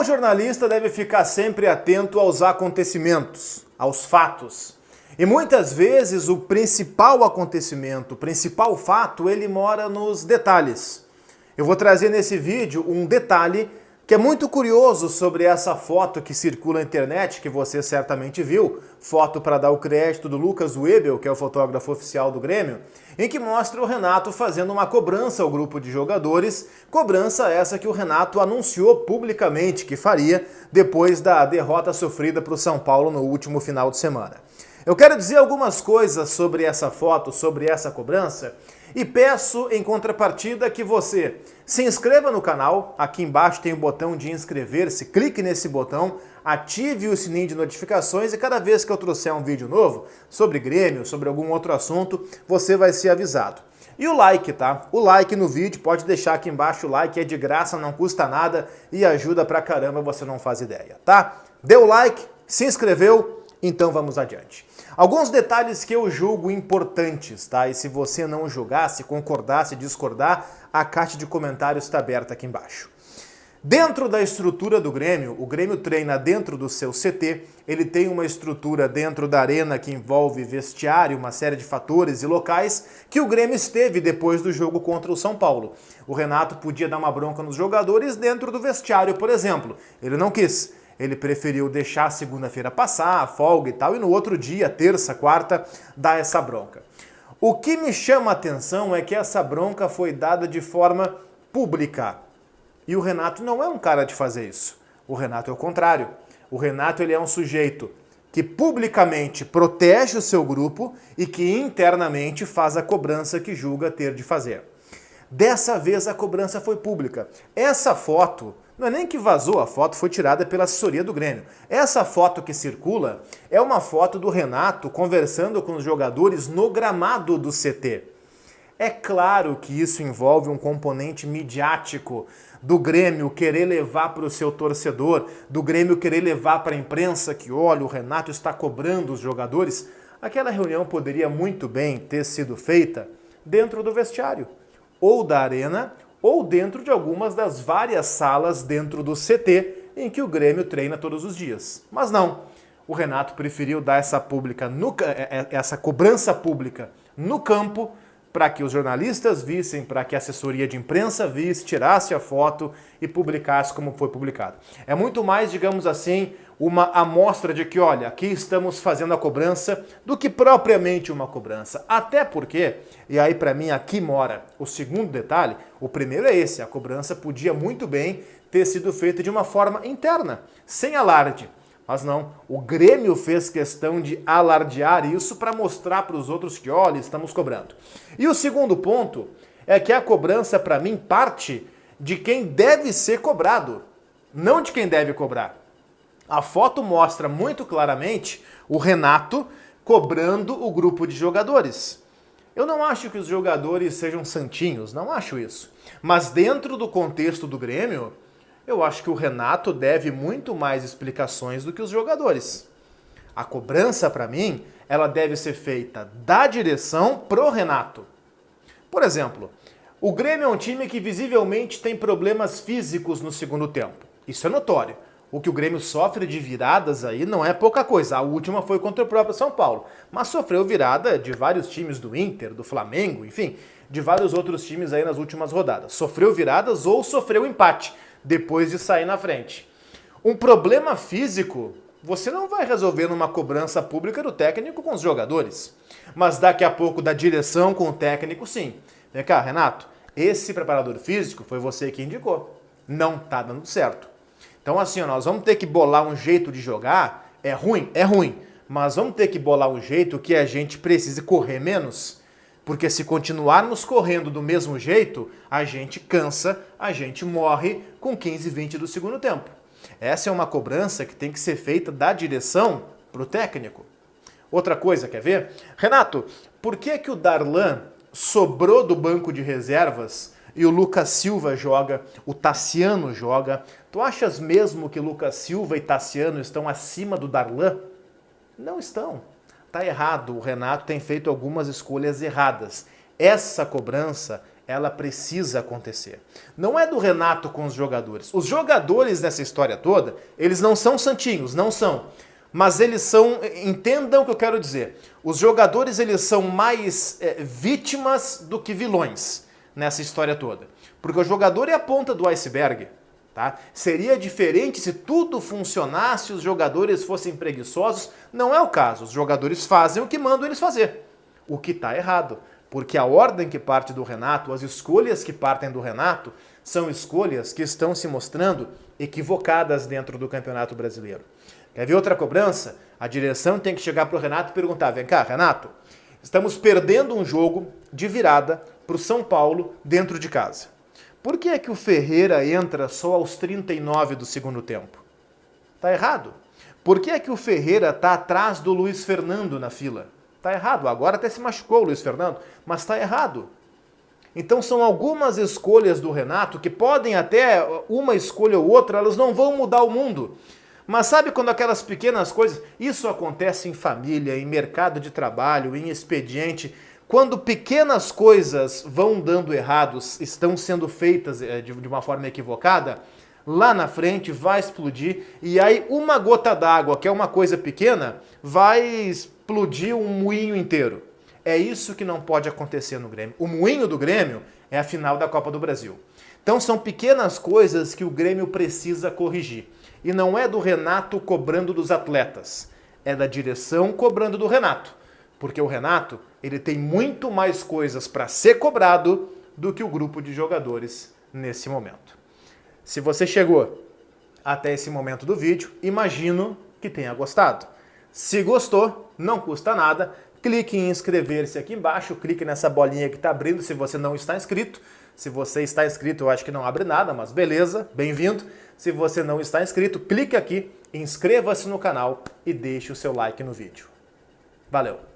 bom jornalista deve ficar sempre atento aos acontecimentos, aos fatos. E muitas vezes o principal acontecimento, o principal fato, ele mora nos detalhes. Eu vou trazer nesse vídeo um detalhe que é muito curioso sobre essa foto que circula na internet, que você certamente viu, foto para dar o crédito do Lucas Webel, que é o fotógrafo oficial do Grêmio, em que mostra o Renato fazendo uma cobrança ao grupo de jogadores, cobrança essa que o Renato anunciou publicamente que faria depois da derrota sofrida para o São Paulo no último final de semana. Eu quero dizer algumas coisas sobre essa foto, sobre essa cobrança, e peço em contrapartida que você se inscreva no canal, aqui embaixo tem o botão de inscrever-se, clique nesse botão, ative o sininho de notificações e cada vez que eu trouxer um vídeo novo sobre Grêmio, sobre algum outro assunto, você vai ser avisado. E o like, tá? O like no vídeo, pode deixar aqui embaixo, o like é de graça, não custa nada e ajuda pra caramba, você não faz ideia, tá? Deu like, se inscreveu, então vamos adiante. Alguns detalhes que eu julgo importantes, tá? E se você não julgar, se concordar, se discordar, a caixa de comentários está aberta aqui embaixo. Dentro da estrutura do Grêmio, o Grêmio treina dentro do seu CT, ele tem uma estrutura dentro da arena que envolve vestiário, uma série de fatores e locais que o Grêmio esteve depois do jogo contra o São Paulo. O Renato podia dar uma bronca nos jogadores dentro do vestiário, por exemplo. Ele não quis. Ele preferiu deixar a segunda-feira passar, a folga e tal, e no outro dia, terça, quarta, dar essa bronca. O que me chama a atenção é que essa bronca foi dada de forma pública. E o Renato não é um cara de fazer isso. O Renato é o contrário. O Renato ele é um sujeito que publicamente protege o seu grupo e que internamente faz a cobrança que julga ter de fazer. Dessa vez a cobrança foi pública. Essa foto, não é nem que vazou, a foto foi tirada pela assessoria do Grêmio. Essa foto que circula é uma foto do Renato conversando com os jogadores no gramado do CT. É claro que isso envolve um componente midiático do Grêmio querer levar para o seu torcedor, do Grêmio querer levar para a imprensa que, olha, o Renato está cobrando os jogadores. Aquela reunião poderia muito bem ter sido feita dentro do vestiário, ou da arena, ou dentro de algumas das várias salas dentro do CT em que o Grêmio treina todos os dias. Mas não, o Renato preferiu dar essa cobrança pública no campo para que os jornalistas vissem, para que a assessoria de imprensa visse, tirasse a foto e publicasse como foi publicado. É muito mais, digamos assim, uma amostra de que, olha, aqui estamos fazendo a cobrança do que propriamente uma cobrança. Até porque, e aí para mim aqui mora o segundo detalhe, o primeiro é esse, a cobrança podia muito bem ter sido feita de uma forma interna, sem alarde. Mas não, o Grêmio fez questão de alardear isso para mostrar para os outros que, olha, estamos cobrando. E o segundo ponto é que a cobrança, para mim, parte de quem deve ser cobrado, não de quem deve cobrar. A foto mostra muito claramente o Renato cobrando o grupo de jogadores. Eu não acho que os jogadores sejam santinhos, não acho isso. Mas dentro do contexto do Grêmio, eu acho que o Renato deve muito mais explicações do que os jogadores. A cobrança, para mim, ela deve ser feita da direção pro Renato. Por exemplo, o Grêmio é um time que visivelmente tem problemas físicos no segundo tempo. Isso é notório. O que o Grêmio sofre de viradas aí não é pouca coisa. A última foi contra o próprio São Paulo. Mas sofreu virada de vários times do Inter, do Flamengo, enfim, de vários outros times aí nas últimas rodadas. Sofreu viradas ou sofreu empate depois de sair na frente. Um problema físico você não vai resolver numa cobrança pública do técnico com os jogadores. Mas daqui a pouco da direção com o técnico, sim. Vem cá, Renato, esse preparador físico foi você que indicou. Não tá dando certo. Então assim, nós vamos ter que bolar um jeito de jogar. É ruim? É ruim. Mas vamos ter que bolar um jeito que a gente precise correr menos. Porque se continuarmos correndo do mesmo jeito, a gente cansa, a gente morre com 15, 20 do segundo tempo. Essa é uma cobrança que tem que ser feita da direção para o técnico. Outra coisa, quer ver? Renato, por que o Darlan sobrou do banco de reservas e o Lucas Silva joga, o Tassiano joga? Tu achas mesmo que Lucas Silva e Tassiano estão acima do Darlan? Não estão. Tá errado, o Renato tem feito algumas escolhas erradas. Essa cobrança, ela precisa acontecer. Não é do Renato com os jogadores. Os jogadores nessa história toda, eles não são santinhos, não são. Mas eles são, entendam o que eu quero dizer, os jogadores eles são mais vítimas do que vilões nessa história toda. Porque o jogador é a ponta do iceberg. Tá? Seria diferente se tudo funcionasse, os jogadores fossem preguiçosos. Não é o caso. Os jogadores fazem o que mandam eles fazer. O que está errado. Porque a ordem que parte do Renato, as escolhas que partem do Renato, são escolhas que estão se mostrando equivocadas dentro do Campeonato Brasileiro. Quer ver outra cobrança? A direção tem que chegar para o Renato e perguntar: vem cá, Renato, estamos perdendo um jogo de virada para o São Paulo dentro de casa. Por que é que o Ferreira entra só aos 39 do segundo tempo? Tá errado. Por que é que o Ferreira está atrás do Luiz Fernando na fila? Tá errado. Agora até se machucou o Luiz Fernando, mas tá errado. Então são algumas escolhas do Renato que podem até, uma escolha ou outra, elas não vão mudar o mundo. Mas sabe quando aquelas pequenas coisas, isso acontece em família, em mercado de trabalho, em expediente, quando pequenas coisas vão dando errados, estão sendo feitas de uma forma equivocada, lá na frente vai explodir e aí uma gota d'água, que é uma coisa pequena, vai explodir um moinho inteiro. É isso que não pode acontecer no Grêmio. O moinho do Grêmio é a final da Copa do Brasil. Então são pequenas coisas que o Grêmio precisa corrigir. E não é do Renato cobrando dos atletas, é da direção cobrando do Renato. Porque o Renato, ele tem muito mais coisas para ser cobrado do que o grupo de jogadores nesse momento. Se você chegou até esse momento do vídeo, imagino que tenha gostado. Se gostou, não custa nada, clique em inscrever-se aqui embaixo, clique nessa bolinha que está abrindo se você não está inscrito. Se você está inscrito, eu acho que não abre nada, mas beleza, bem-vindo. Se você não está inscrito, clique aqui, inscreva-se no canal e deixe o seu like no vídeo. Valeu!